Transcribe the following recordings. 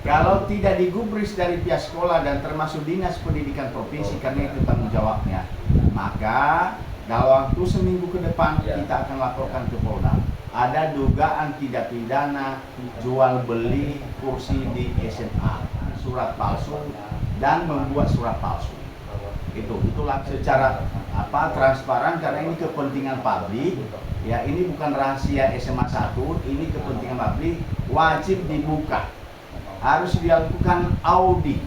Kalau tidak digubris dari pihak sekolah dan termasuk Dinas Pendidikan Provinsi karena itu tanggung jawabnya, maka dalam waktu seminggu ke depan kita akan laporkan ke Polda. Ada dugaan tindak pidana jual beli kursi di SMA, surat palsu dan membuat surat palsu. Itulah secara transparan karena ini kepentingan publik. Ya, ini bukan rahasia SMA 1, ini kepentingan publik, wajib dibuka. Harus dilakukan audit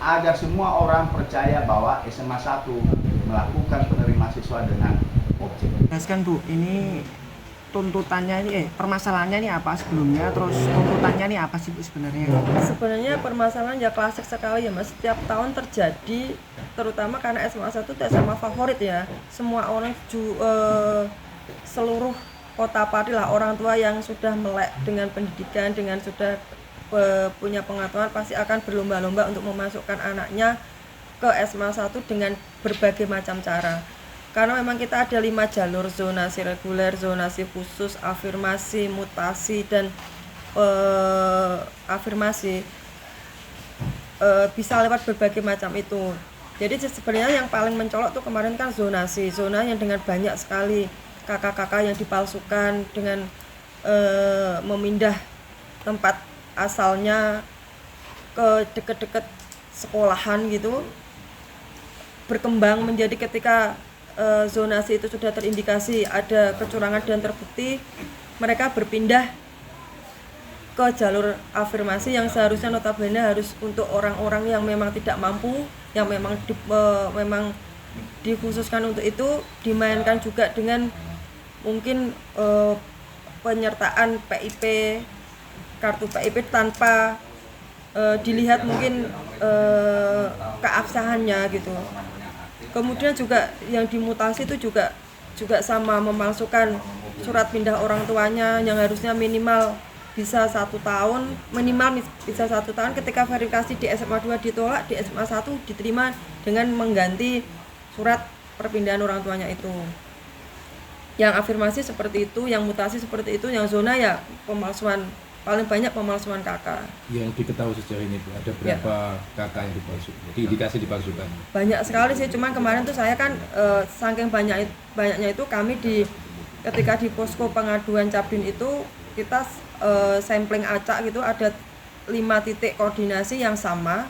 agar semua orang percaya bahwa SMA 1 melakukan penerimaan siswa dengan objek. Jelaskan Bu, ini tuntutannya ini permasalahannya ini apa sebelumnya, terus tuntutannya ini apa sih Bu sebenarnya? Sebenarnya permasalahan ya klasik sekali ya Mas, setiap tahun terjadi, terutama karena SMA 1 itu SMA favorit ya. Semua orang seluruh kota Pati lah, orang tua yang sudah melek dengan pendidikan, dengan sudah punya pengetahuan pasti akan berlomba-lomba untuk memasukkan anaknya ke SMA 1 dengan berbagai macam cara. Karena memang kita ada 5 jalur, zonasi reguler, zonasi khusus, afirmasi, mutasi, dan afirmasi. Bisa lewat berbagai macam itu. Jadi sebenarnya yang paling mencolok tuh kemarin kan zonasi, zona yang dengan banyak sekali kakak-kakak yang dipalsukan dengan memindah tempat asalnya ke deket-deket sekolahan gitu, berkembang menjadi ketika zonasi itu sudah terindikasi ada kecurangan dan terbukti, mereka berpindah ke jalur afirmasi yang seharusnya notabene harus untuk orang-orang yang memang tidak mampu, yang memang dikhususkan untuk itu, dimainkan juga dengan mungkin penyertaan PIP, kartu PIP tanpa dilihat mungkin keabsahannya gitu. Kemudian juga yang dimutasi itu juga sama, memalsukan surat pindah orang tuanya yang harusnya minimal bisa 1 tahun, minimal bisa 1 tahun, ketika verifikasi di SMA 2 ditolak, di SMA 1 diterima dengan mengganti surat perpindahan orang tuanya itu. Yang afirmasi seperti itu, yang mutasi seperti itu, yang zona ya pemalsuan, paling banyak pemalsuan kakak. Yang diketahui sejauh ini Bu, ada berapa kakak yang dipalsukan, diindikasi dipalsukan? Banyak sekali sih, cuman kemarin tuh saya kan saking banyaknya itu kami ketika di posko pengaduan Cabdin itu kita sampling acak gitu, ada 5 titik koordinasi yang sama,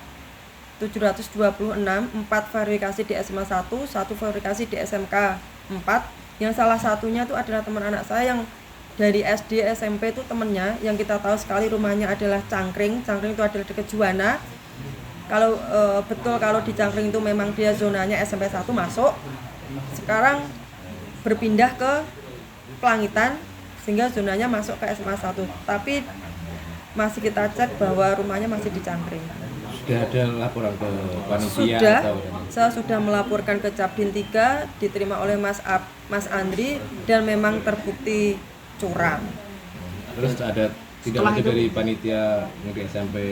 726, 4 verifikasi di SMA 1, 1 verifikasi di SMK 4, yang salah satunya itu adalah teman anak saya yang dari SD SMP itu temennya, yang kita tahu sekali rumahnya adalah Cangkring itu adalah dekat Juwana. Kalau betul kalau di Cangkring itu memang dia zonanya SMP 1 masuk, sekarang berpindah ke Pelangitan sehingga zonanya masuk ke SMA 1, tapi masih kita cek bahwa rumahnya masih di Cangkring. Sudah ada laporan ke panitia? Sudah, saya sudah melaporkan ke Cabdin 3, diterima oleh Mas Andri dan memang terbukti curang. Terus ada tidak lanjut dari panitia mungkin sampai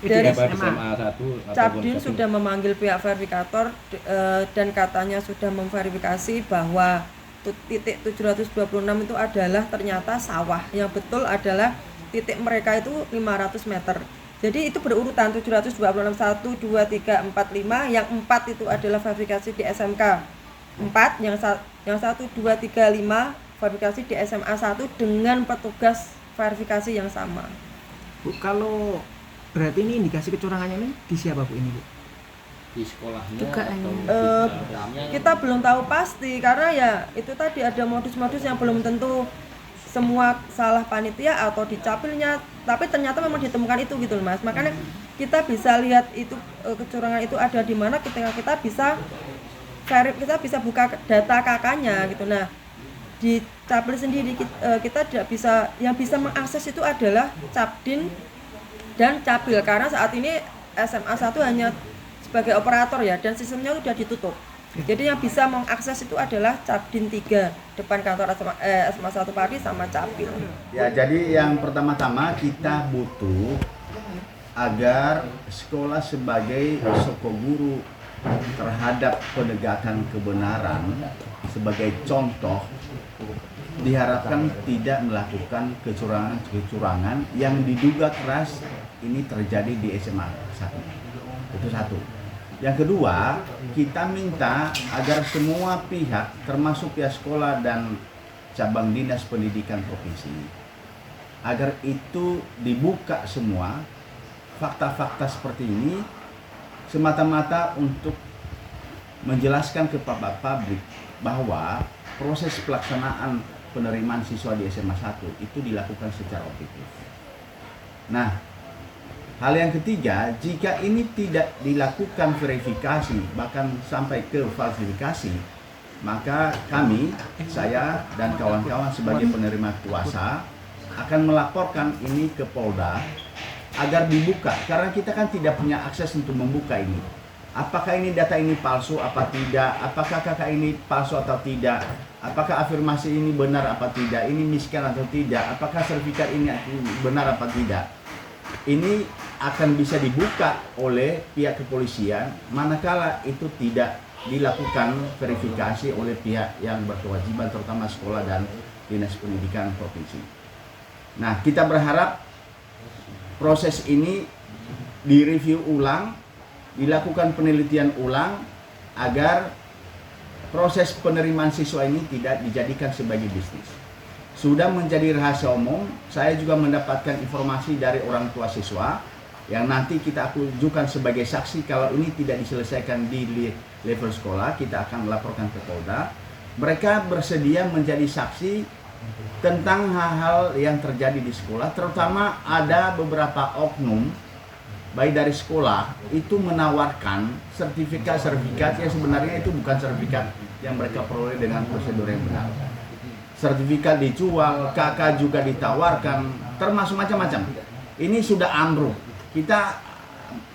dari SMA 1? Cabdin sudah memanggil pihak verifikator dan katanya sudah memverifikasi bahwa titik 726 itu adalah ternyata sawah, yang betul adalah titik mereka itu 500 meter. Jadi itu berurutan 726, 1, 2, 3, 4, 5, yang 4 itu adalah verifikasi di SMK 4, yang 1, 2, 3, 5 verifikasi di SMA 1 dengan petugas verifikasi yang sama. Bu, kalau berarti ini indikasi kecurangannya ini di siapa Bu ini Bu? Di sekolahnya Juga atau kita belum tahu pasti karena ya itu tadi ada modus-modus yang belum tentu semua salah panitia atau di capilnya, tapi ternyata memang ditemukan itu gitu Mas. Makanya kita bisa lihat itu kecurangan itu ada di mana ketika kita bisa buka data kakaknya gitu. Nah, di Capil sendiri kita tidak bisa, yang bisa mengakses itu adalah Cabdin dan Capil, karena saat ini SMA 1 hanya sebagai operator ya, dan sistemnya sudah ditutup. Jadi yang bisa mengakses itu adalah Cabdin 3 depan kantor SMA 1 Pati sama Capil. Ya, jadi yang pertama-tama kita butuh agar sekolah sebagai sokoguru terhadap penegakan kebenaran sebagai contoh diharapkan tidak melakukan kecurangan yang diduga keras ini terjadi di SMA 1. Itu satu. Yang kedua, kita minta agar semua pihak, termasuk pihak sekolah dan cabang dinas pendidikan provinsi, agar itu dibuka semua fakta-fakta seperti ini semata-mata untuk menjelaskan kepada publik bahwa proses pelaksanaan penerimaan siswa di SMA 1 itu dilakukan secara objektif. Nah, hal yang ketiga, jika ini tidak dilakukan verifikasi, bahkan sampai ke falsifikasi, maka kami, saya dan kawan-kawan sebagai penerima kuasa akan melaporkan ini ke Polda agar dibuka, karena kita kan tidak punya akses untuk membuka ini. Apakah ini data ini palsu apa tidak? Apakah kakak ini palsu atau tidak? Apakah afirmasi ini benar apa tidak? Ini miskin atau tidak? Apakah sertifikat ini benar apa tidak? Ini akan bisa dibuka oleh pihak kepolisian manakala itu tidak dilakukan verifikasi oleh pihak yang berkewajiban, terutama sekolah dan dinas pendidikan provinsi. Nah, kita berharap proses ini direview ulang, dilakukan penelitian ulang agar proses penerimaan siswa ini tidak dijadikan sebagai bisnis. Sudah menjadi rahasia umum, saya juga mendapatkan informasi dari orang tua siswa yang nanti kita ajukan sebagai saksi. Kalau ini tidak diselesaikan di level sekolah, kita akan melaporkan ke Polda. Mereka bersedia menjadi saksi tentang hal-hal yang terjadi di sekolah, terutama ada beberapa oknum baik dari sekolah itu menawarkan sertifikat yang sebenarnya itu bukan sertifikat yang mereka peroleh dengan prosedur yang benar. Sertifikat dijual, KK juga ditawarkan, termasuk macam-macam. Ini sudah ambruk. Kita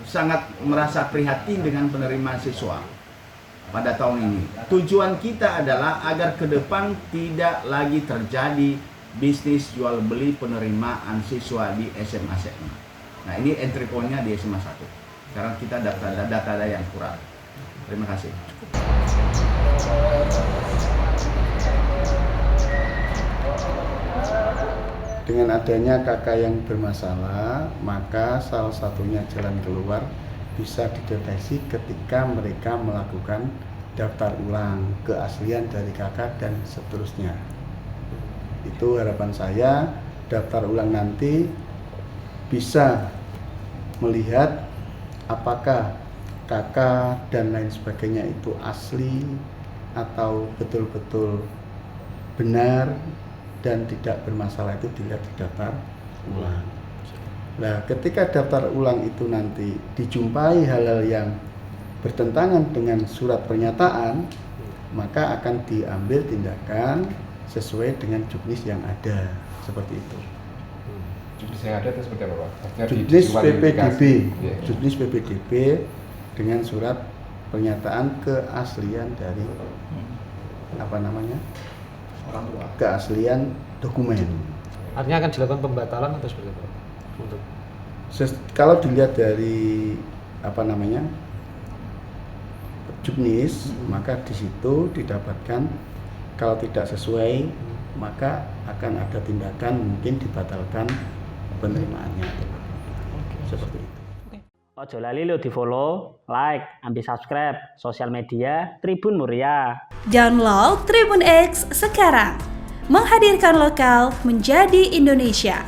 sangat merasa prihatin dengan penerimaan siswa pada tahun ini. Tujuan kita adalah agar ke depan tidak lagi terjadi bisnis jual beli penerimaan siswa di SMA. Nah, ini entry point-nya di SMA 1. Sekarang kita data yang kurang. Terima kasih. Dengan adanya kakak yang bermasalah, maka salah satunya jalan keluar bisa dideteksi ketika mereka melakukan daftar ulang keaslian dari kakak dan seterusnya. Itu harapan saya, daftar ulang nanti bisa melihat apakah kakak dan lain sebagainya itu asli atau betul-betul benar dan tidak bermasalah, itu dilihat di daftar ulang. Nah, ketika daftar ulang itu nanti dijumpai hal-hal yang bertentangan dengan surat pernyataan, maka akan diambil tindakan sesuai dengan juknis yang ada, seperti itu. Juknis yang ada itu seperti apa, Pak? Juknis PPDB, Yeah. juknis PPDB dengan surat pernyataan keaslian dari orang tua, keaslian dokumen. Artinya akan dilakukan pembatalan atau seperti apa? Untuk Kalau dilihat dari juknis, maka di situ didapatkan kalau tidak sesuai, maka akan ada tindakan, mungkin dibatalkan penerimaannya. Seperti itu. Ojo lali lo di follow, like, ambil subscribe sosial media Tribun Muria. Download Tribun X sekarang, menghadirkan lokal menjadi Indonesia.